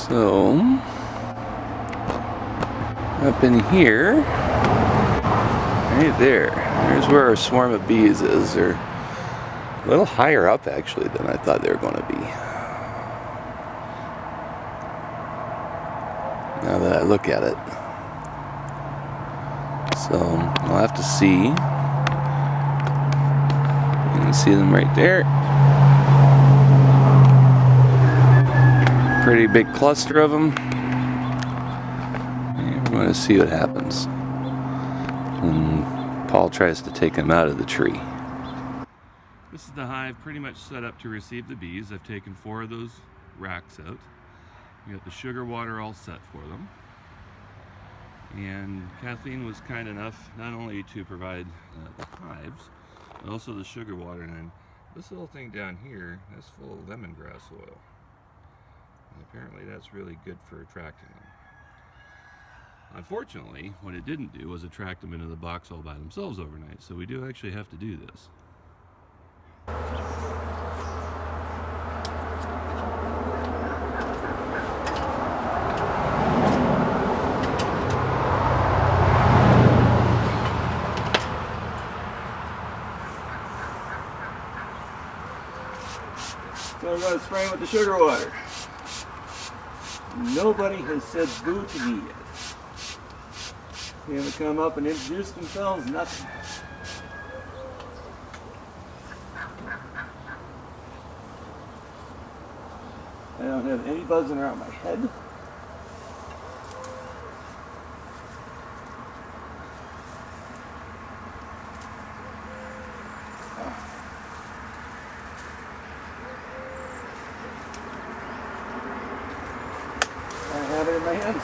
So, up in here, right there, there's where our swarm of bees is. They're a little higher up actually than I thought they were going to be. Now that I look at it. So, I'll have to see. You can see them right there. Pretty big cluster of them. And we're going to see what happens when Paul tries to take them out of the tree. This is the hive pretty much set up to receive the bees. I've taken 4 of those racks out. We got the sugar water all set for them. And Kathleen was kind enough not only to provide the hives, but also the sugar water. And this little thing down here, that's full of lemongrass oil. And apparently that's really good for attracting them. Unfortunately, what it didn't do was attract them into the box all by themselves overnight, so we do actually have to do this. So I'm going to spray them with the sugar water. Nobody has said boo to me yet. They haven't come up and introduced themselves, nothing. I don't have any buzzing around my head. I have it in my hands.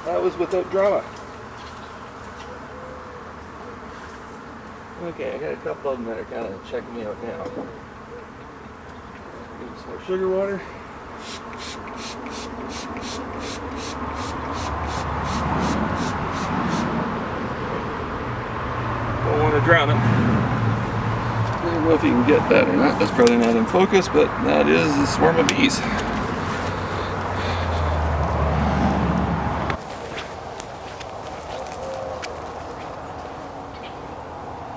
That was without drama. Okay, I got a couple of them that are kind of checking me out now. Give them some more sugar water. Don't want to drown them. I don't know if you can get that or not. That's probably not in focus, but that is a swarm of bees.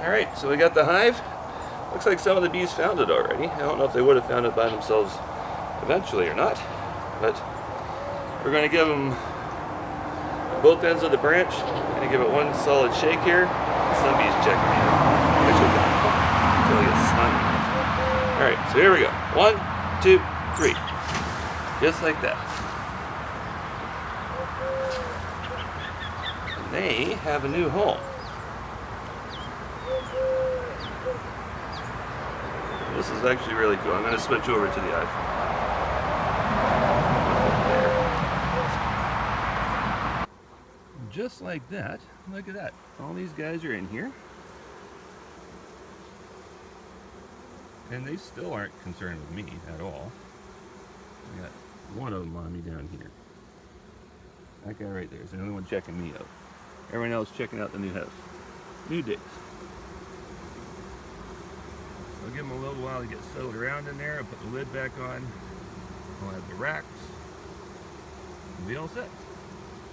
Alright, so we got the hive. Looks like some of the bees found it already. I don't know if they would have found it by themselves eventually or not, but we're going to give them both ends of the branch. I'm going to give it one solid shake here. Some bees checking me out. Until it gets slimy. Alright, so here we go. 1, 2, 3. Just like that. And they have a new home. This is actually really cool. I'm going to switch over to the iPhone. Just like that. Look at that. All these guys are in here. And they still aren't concerned with me at all. I got one of them on me down here. That guy right there is the only one checking me out. Everyone else checking out the new house. New digs. I'll give them a little while to get settled around in there. I'll put the lid back on. I'll have the racks. And be all set.